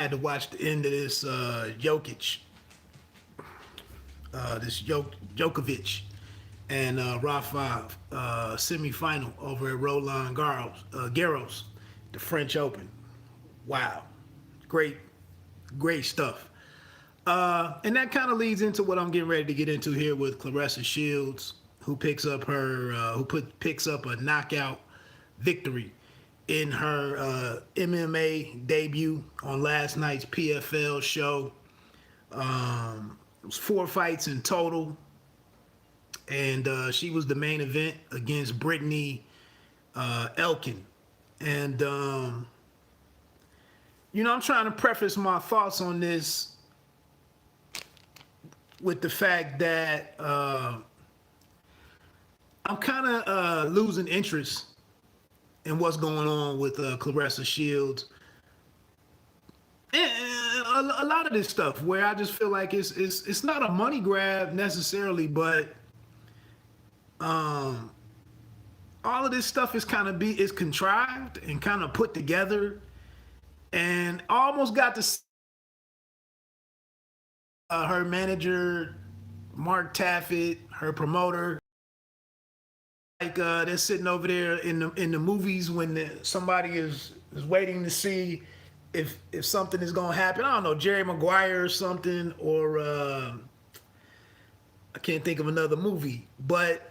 had to watch the end of this Djokovic and Rafa semifinal over at Roland Garros, the French Open. Wow, great, great stuff. And that kind of leads into what I'm getting ready to get into here with Claressa Shields, who picks up a knockout victory in her MMA debut on last night's PFL show. It was 4 fights in total, and she was the main event against Brittney Elkin. And I'm trying to preface my thoughts on this with the fact that I'm kind of losing interest in what's going on with Claressa Shields and a lot of this stuff, where I just feel like it's not a money grab necessarily, but all of this stuff is is contrived and kind of put together, and I almost got to her manager, Mark Taffet, her promoter, like they're sitting over there in the movies when somebody is waiting to see if something is gonna happen. I don't know, Jerry Maguire or something, or I can't think of another movie, but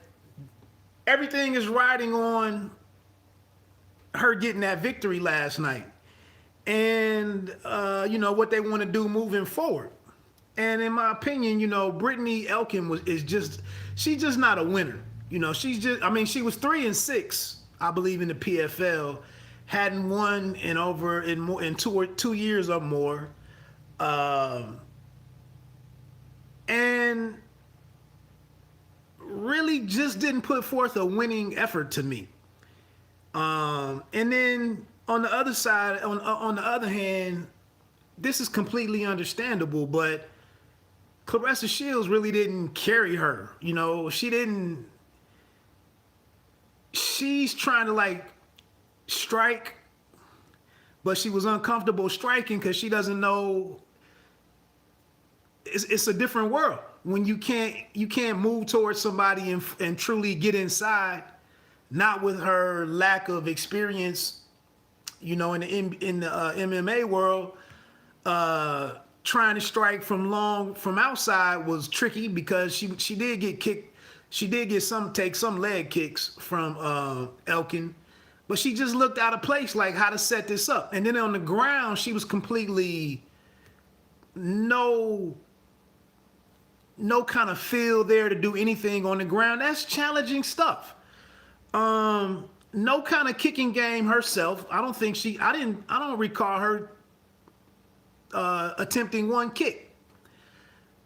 everything is riding on her getting that victory last night, and what they want to do moving forward. And in my opinion, Brittney Elkin she's just not a winner. She was 3-6, I believe, in the PFL, hadn't won in 2 years or more, and really just didn't put forth a winning effort to me. And then on the other side, on the other hand, this is completely understandable, but Claressa Shields really didn't carry her. She's trying to strike, but she was uncomfortable striking because she doesn't know. It's a different world when you can't move towards somebody and truly get inside. Not with her lack of experience, in the MMA world. Trying to strike from outside was tricky because she did get kicked. She did take some leg kicks from Elkin, but she just looked out of place, like how to set this up. And then on the ground, she was completely no kind of feel there to do anything on the ground. That's challenging stuff. No kind of kicking game herself. I don't recall her attempting one kick.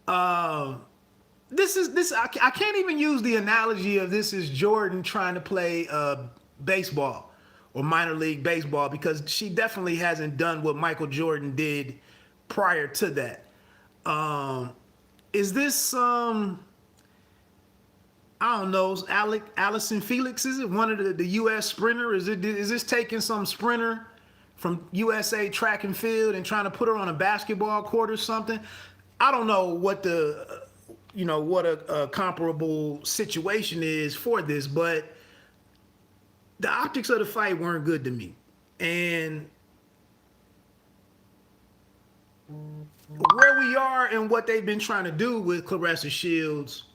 I can't even use the analogy of this is Jordan trying to play baseball or minor league baseball, because she definitely hasn't done what Michael Jordan did prior to that. Is this I don't know, Allison Felix? Is it one of the U.S. sprinter? Is this taking some sprinter from USA track and field and trying to put her on a basketball court or something? I don't know what what a comparable situation is for this, but the optics of the fight weren't good to me. And where we are and what they've been trying to do with Claressa Shields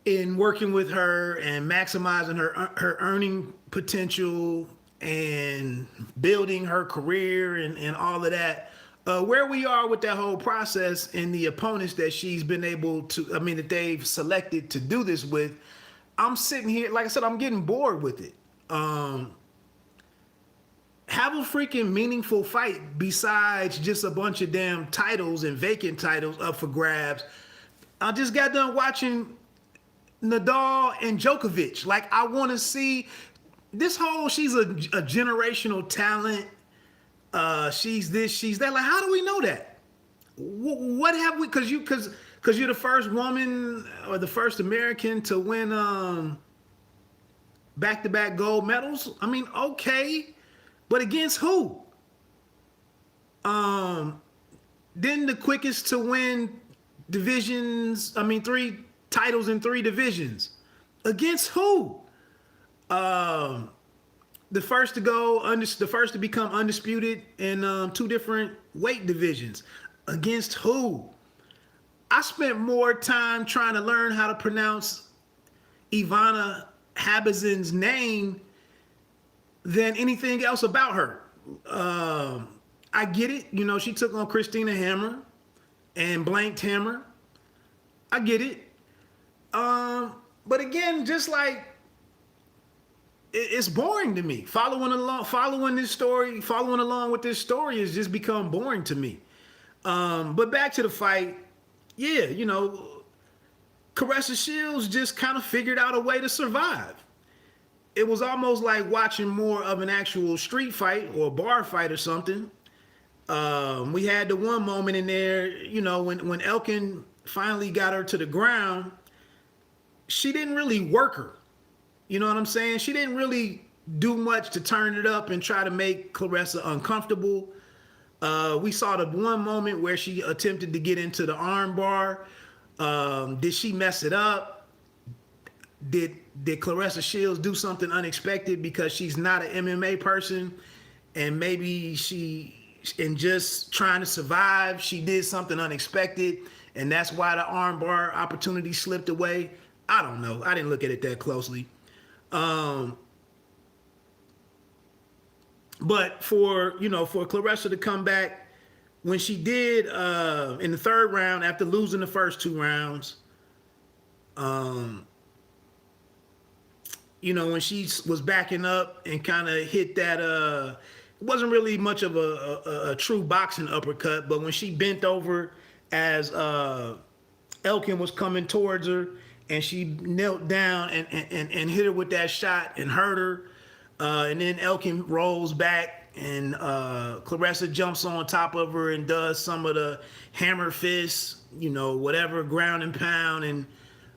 in working with her and maximizing her earning potential and building her career and all of that, where we are with that whole process and the opponents that she's been able to, that they've selected to do this with, I'm sitting here, like I said, I'm getting bored with it. Have a freaking meaningful fight besides just a bunch of damn titles and vacant titles up for grabs. I just got done watching Nadal and Djokovic. Like, I want to see this whole, she's a generational talent. She's this, she's that. Like, how do we know that? What have we, because you're the first woman or the first American to win back-to-back gold medals. Okay, but against who? then the quickest to win divisions. I mean, 3 titles in 3 divisions. Against who? Um, the first to the first to become undisputed in 2 different weight divisions. Against who? I spent more time trying to learn how to pronounce Ivana Habazin's name than anything else about her. I get it. You know, she took on Christina Hammer and blanked Hammer. I get it. But again, just like it's boring to me. Following along with this story has just become boring to me. But back to the fight, yeah, you know, Claressa Shields just kind of figured out a way to survive. It was almost like watching more of an actual street fight or a bar fight or something. We had the one moment in there, you know, when Elkin finally got her to the ground, she didn't really work her. You know what I'm saying? She didn't really do much to turn it up and try to make Claressa uncomfortable. We saw the one moment where she attempted to get into the arm bar. Did she mess it up? Did Claressa Shields do something unexpected because she's not an MMA person, and maybe in just trying to survive, she did something unexpected, and that's why the armbar opportunity slipped away? I don't know. I didn't look at it that closely. But for Claressa to come back when she did in the 3rd round after losing the first 2 rounds, you know, when she was backing up and kind of hit that, it wasn't really much of a true boxing uppercut, but when she bent over as Elkin was coming towards her and she knelt down and hit her with that shot and hurt her, and then Elkin rolls back and Claressa jumps on top of her and does some of the hammer fists, you know, whatever, ground and pound, and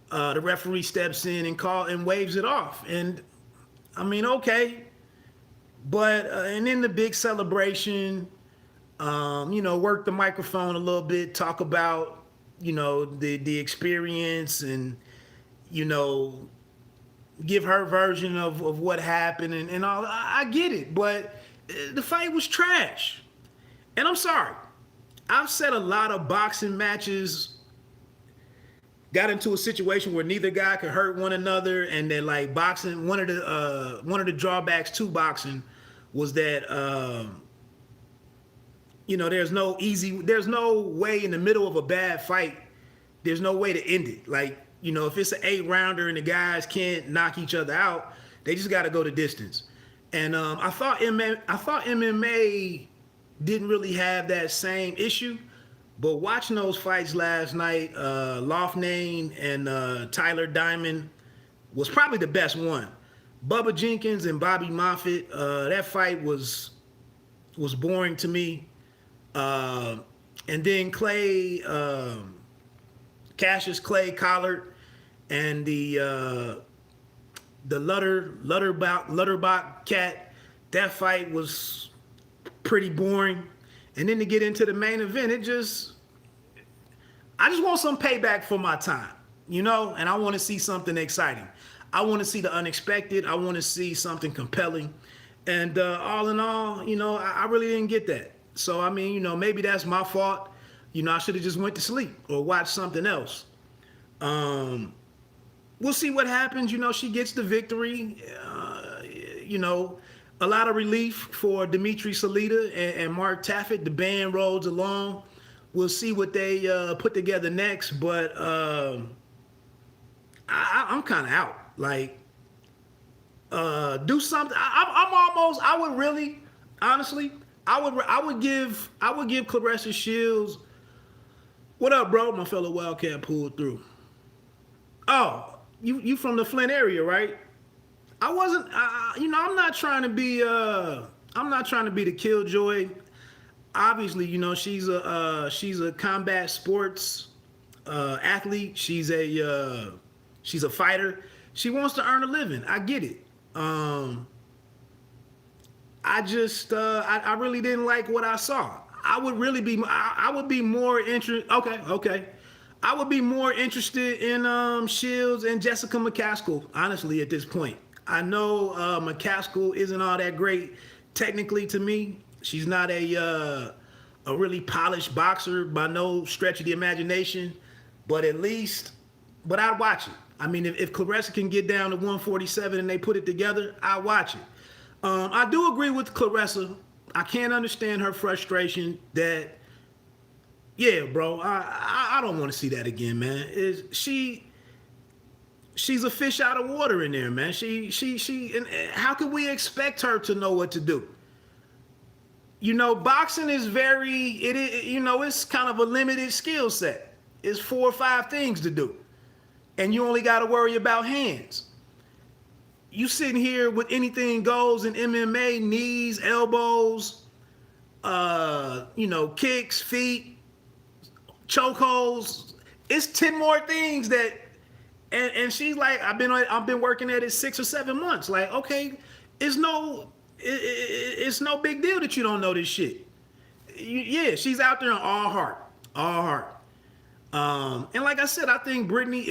the referee steps in and waves it off. And I mean, okay, but and then the big celebration, you know, work the microphone a little bit, talk about, you know, the experience, and, you know, give her version of what happened and all. I get it, but the fight was trash. And I'm sorry. I've said a lot of boxing matches got into a situation where neither guy could hurt one another, and then like boxing, one of the drawbacks to boxing was that you know, there's no way in the middle of a bad fight, there's no way to end it. Like, you know, if it's an 8-rounder and the guys can't knock each other out, they just got to go the distance. And I thought MMA didn't really have that same issue. But watching those fights last night, Loughnane and Tyler Diamond was probably the best one. Bubba Jenkins and Bobby Moffitt, that fight was boring to me. And then Cassius Clay Collard and the Lutterbach cat, that fight was pretty boring. And then to get into the main event, I just want some payback for my time, you know, and I want to see something exciting. I want to see the unexpected. I want to see something compelling. And all in all, you know, I really didn't get that. So, I mean, you know, maybe that's my fault. You know, I should have just went to sleep or watched something else. We'll see what happens. You know, she gets the victory. You know, a lot of relief for Dimitri Salita and Mark Taffet. The band rolls along. We'll see what they put together next. But I'm kind of out. Like, do something. I would really, honestly, I would give Claressa Shields. What up, bro? My fellow Wildcat pulled through. Oh, you from the Flint area, right? I wasn't, you know, I'm not trying to be the killjoy. Obviously, you know, she's a combat sports athlete. She's a fighter. She wants to earn a living. I get it. I really didn't like what I saw. I would really be. I would be more interested. Okay. I would be more interested in Shields and Jessica McCaskill. Honestly, at this point, I know McCaskill isn't all that great technically to me. She's not a really polished boxer by no stretch of the imagination. But at least, but I'd watch it. I mean, if Claressa can get down to 147 and they put it together, I'd watch it. I do agree with Claressa. I can't understand her frustration that, yeah, bro, I don't want to see that again, man. She's a fish out of water in there, man. And how can we expect her to know what to do? You know, boxing is it's kind of a limited skill set. It's 4 or 5 things to do. And you only got to worry about hands. You sitting here with anything goes in MMA, knees, elbows, kicks, feet, chokeholds. It's 10 more things that, and she's like, I've been working at it 6 or 7 months. Like, okay, it's no big deal that you don't know this shit. Yeah, she's out there in all heart. And like I said, I think Brittney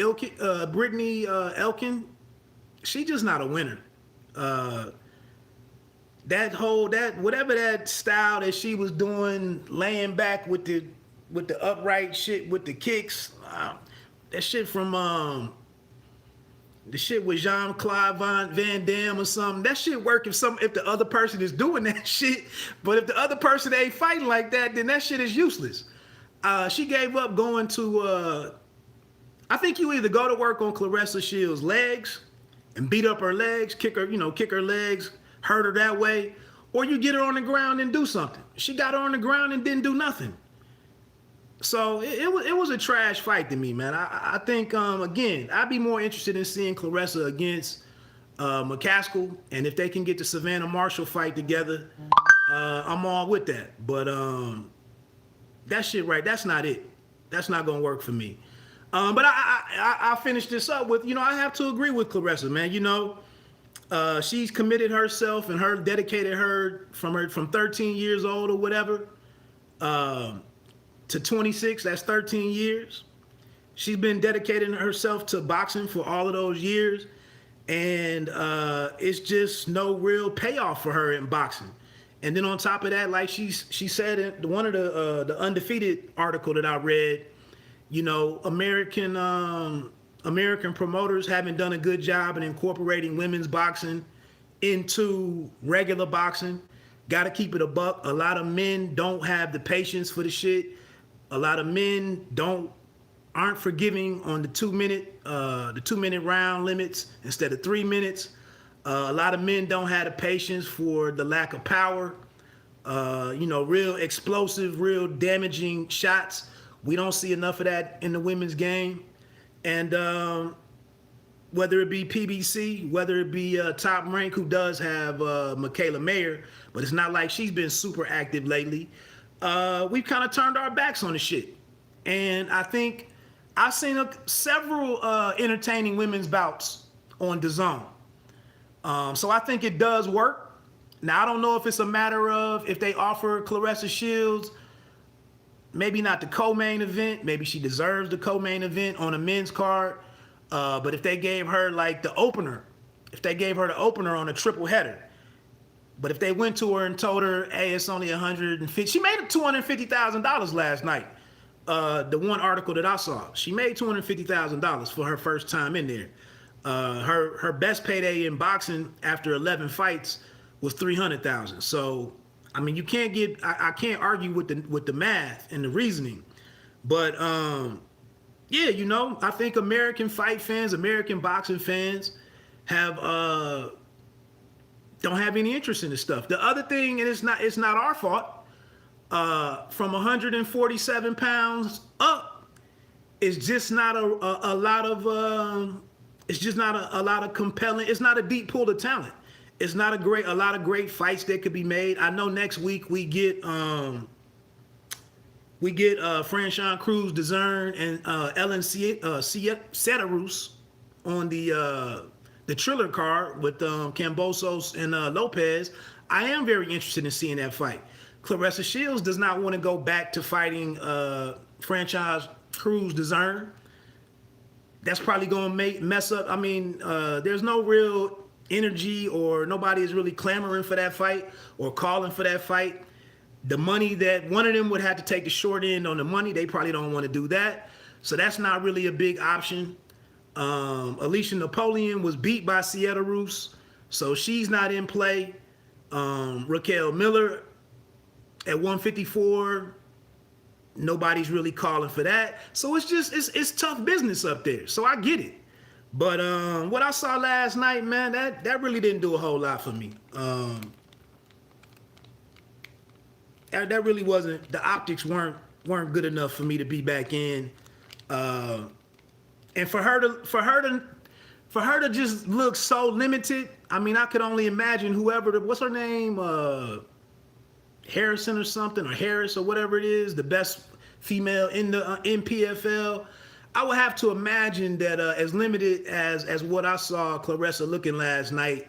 Elkin, she's just not a winner. Whatever that style that she was doing, laying back with the upright shit with the kicks, that shit from the shit with Jean-Claude Van Damme or something. That shit work if the other person is doing that shit, but if the other person ain't fighting like that, then that shit is useless. She gave up going to. I think you either go to work on Claressa Shields' legs and beat up her legs, kick her legs, hurt her that way, or you get her on the ground and do something. She got her on the ground and didn't do nothing. So it was a trash fight to me, man. I think again, I'd be more interested in seeing Claressa against McCaskill, and if they can get the Savannah Marshall fight together, I'm all with that. But that shit right, that's not it. That's not gonna work for me. But I finish this up with, I have to agree with Claressa, man. She's committed herself and dedicated her from 13 years old or whatever to 26. That's 13 years. She's been dedicating herself to boxing for all of those years, and it's just no real payoff for her in boxing. And then on top of that, like she said in one of the undefeated article that I read, American promoters haven't done a good job in incorporating women's boxing into regular boxing. Got to keep it a buck. A lot of men don't have the patience for the shit. A lot of men aren't forgiving on the 2-minute round limits instead of 3 minutes. A lot of men don't have the patience for the lack of power. Real explosive, real damaging shots. We don't see enough of that in the women's game. And whether it be PBC, whether it be Top Rank, who does have Michaela Mayer, but it's not like she's been super active lately. We've kind of turned our backs on the shit. And I think I've seen several entertaining women's bouts on DAZN. So I think it does work. Now, I don't know if it's a matter of if they offer Claressa Shields, maybe not the co-main event. Maybe she deserves the co-main event on a men's card. But if they gave her like the opener, on a triple header, but if they went to her and told her, hey, it's only $150, she made $250,000 last night. The one article that I saw, she made $250,000 for her first time in there. Her best payday in boxing after 11 fights was $300,000. So, I mean, I can't argue with the math and the reasoning, but yeah, I think American fight fans, American boxing fans don't have any interest in this stuff. The other thing, and it's not our fault, from 147 pounds up, it's just not a lot of compelling. It's not a deep pool of talent. It's not a lot of great fights that could be made. I know next week we get Franchon Cruz DAZN and Ellen Cetarus on the Triller card with Cambosos and Lopez. I am very interested in seeing that fight. Claressa Shields does not want to go back to fighting franchise Cruz Dezern. That's probably going to mess up. I mean, there's no real energy, or nobody is really clamoring for that fight or calling for that fight. The money that one of them would have to take the short end on the money, they probably don't want to do that. So that's not really a big option. Alicia Napoleon was beat by Sierra Roos, so she's not in play. Raquel Miller at 154, nobody's really calling for that. So it's tough business up there. So I get it. But what I saw last night, man, that really didn't do a whole lot for me. That really wasn't, the optics weren't good enough for me to be back in. And for her to just look so limited, I mean, I could only imagine whoever, what's her name, Harrison or something, or Harris or whatever it is, the best female in the in PFL. I would have to imagine that as limited as what I saw Claressa looking last night,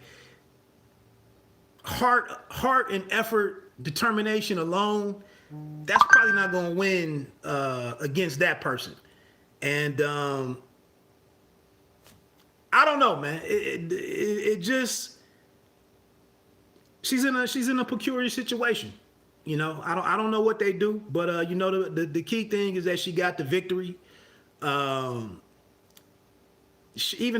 heart and effort, determination alone, that's probably not going to win against that person. And I don't know, man. It just, she's in a peculiar situation. You know, I don't know what they do, but you know, the key thing is that she got the victory. Even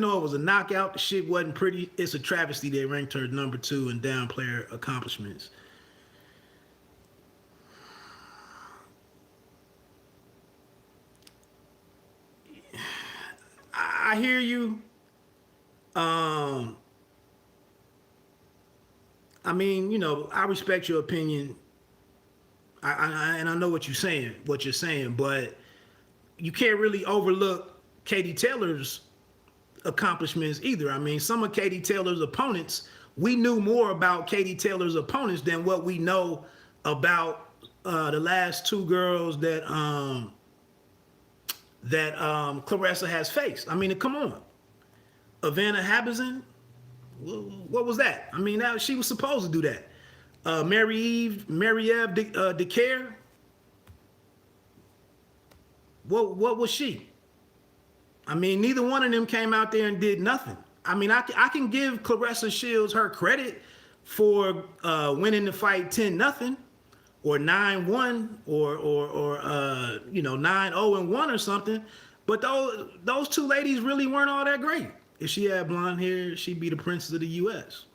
though it was a knockout, the shit wasn't pretty. It's a travesty they ranked her number 2 in down player accomplishments. I hear you. I mean, you know, I respect your opinion. And I know what you're saying, but you can't really overlook Katie Taylor's accomplishments either. I mean, some of Katie Taylor's opponents, we knew more about Katie Taylor's opponents than what we know about the last 2 girls that Claressa has faced. I mean, come on. Ivana Habazin, what was that? I mean, she was supposed to do that. Marie-Eve DeCare, what was she? I mean, neither one of them came out there and did nothing. I mean, I can give Claressa Shields her credit for winning the fight 10-0 or 9-1 or you know, 9-0-1 or something. But those 2 ladies really weren't all that great. If she had blonde hair, she'd be the princess of the U.S.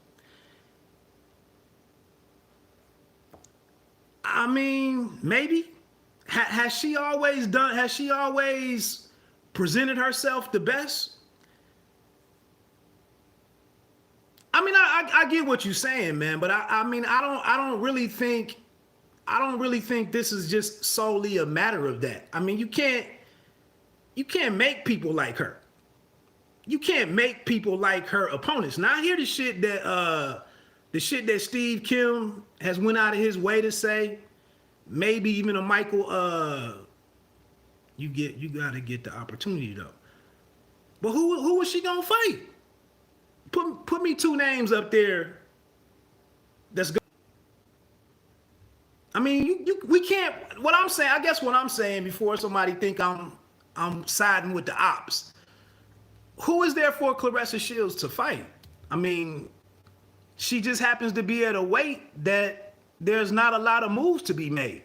I mean, maybe. Has she always presented herself the best? I mean, I get what you're saying, man, but I mean, I don't really think this is just solely a matter of that. I mean, you can't make people like her. You can't make people like her opponents. Now I hear the shit that Steve Kim has went out of his way to say. Maybe even a Michael, you gotta get the opportunity though. But who was she gonna fight? Put me 2 names up there. That's good. I mean, we can't. What I'm saying before somebody think I'm siding with the ops. Who is there for Claressa Shields to fight? I mean, she just happens to be at a weight that there's not a lot of moves to be made.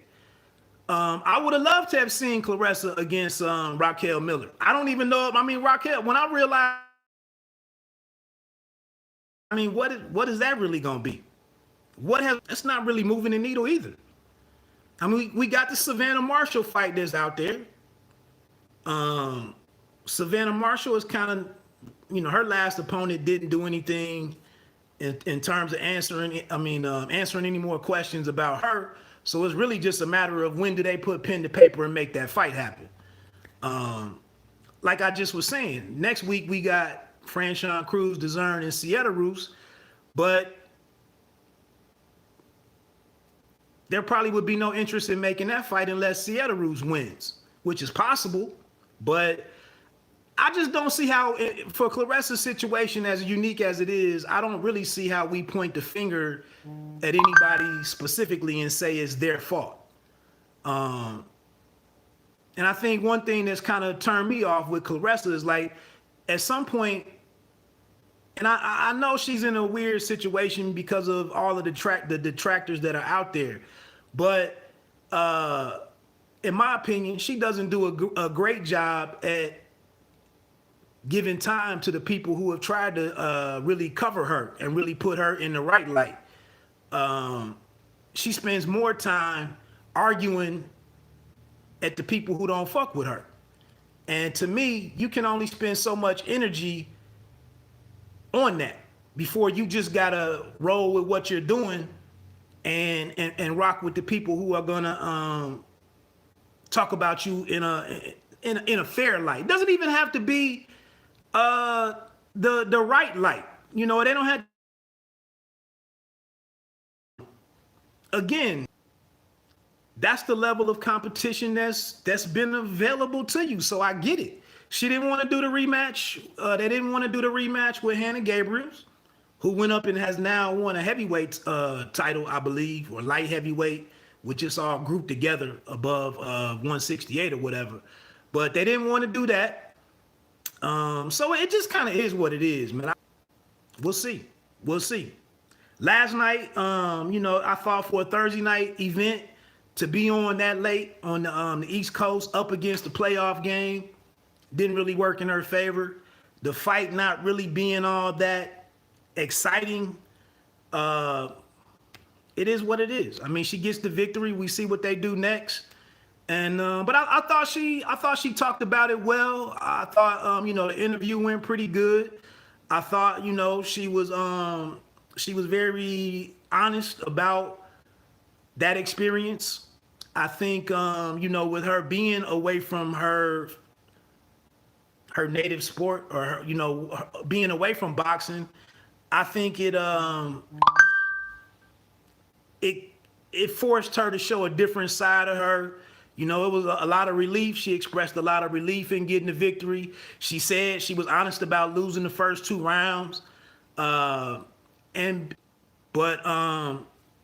I would have loved to have seen Claressa against Raquel Miller. I don't even know. I mean, Raquel, when I realized, I mean, what is that really going to be? That's not really moving the needle either. I mean, we got the Savannah Marshall fight that's out there. Savannah Marshall is kind of, you know, her last opponent didn't do anything in terms of answering any more questions about her. So it's really just a matter of when do they put pen to paper and make that fight happen. Like I just was saying, next week we got Franchon Cruz Dezern and Sierra Roos, but there probably would be no interest in making that fight unless Sierra Roos wins, which is possible, but I just don't see how, for Claressa's situation, as unique as it is, I don't really see how we point the finger at anybody specifically and say it's their fault. And I think one thing that's kind of turned me off with Claressa is like, at some point, and I know she's in a weird situation because of all of the detractors that are out there, but in my opinion, she doesn't do a great job at giving time to the people who have tried to really cover her and really put her in the right light. She spends more time arguing at the people who don't fuck with her. And to me, you can only spend so much energy on that before you just gotta roll with what you're doing and rock with the people who are gonna talk about you in a fair light. It doesn't even have to be the right light. You know, they don't have. Again, that's the level of competition that's been available to you. So I get it. She didn't want to do the rematch. They didn't want to do the rematch with Hannah Gabriels, who went up and has now won a heavyweight title, I believe, or light heavyweight, which is all grouped together above 168 or whatever. But they didn't want to do that. So it just kind of is what it is, man. We'll see. We'll see. Last night, you know, I fought for a Thursday night event to be on that late on the East Coast up against the playoff game. Didn't really work in her favor. The fight not really being all that exciting. It is what it is. I mean, she gets the victory. We see what they do next. And but I thought she talked about it well. I thought you know, the interview went pretty good. I thought, you know, she was very honest about that experience. I think you know, with her being away from her native sport, or her, you know, being away from boxing, I think it forced her to show a different side of her. You know, it was a lot of relief. She expressed a lot of relief in getting the victory. She said she was honest about losing the first 2 rounds. But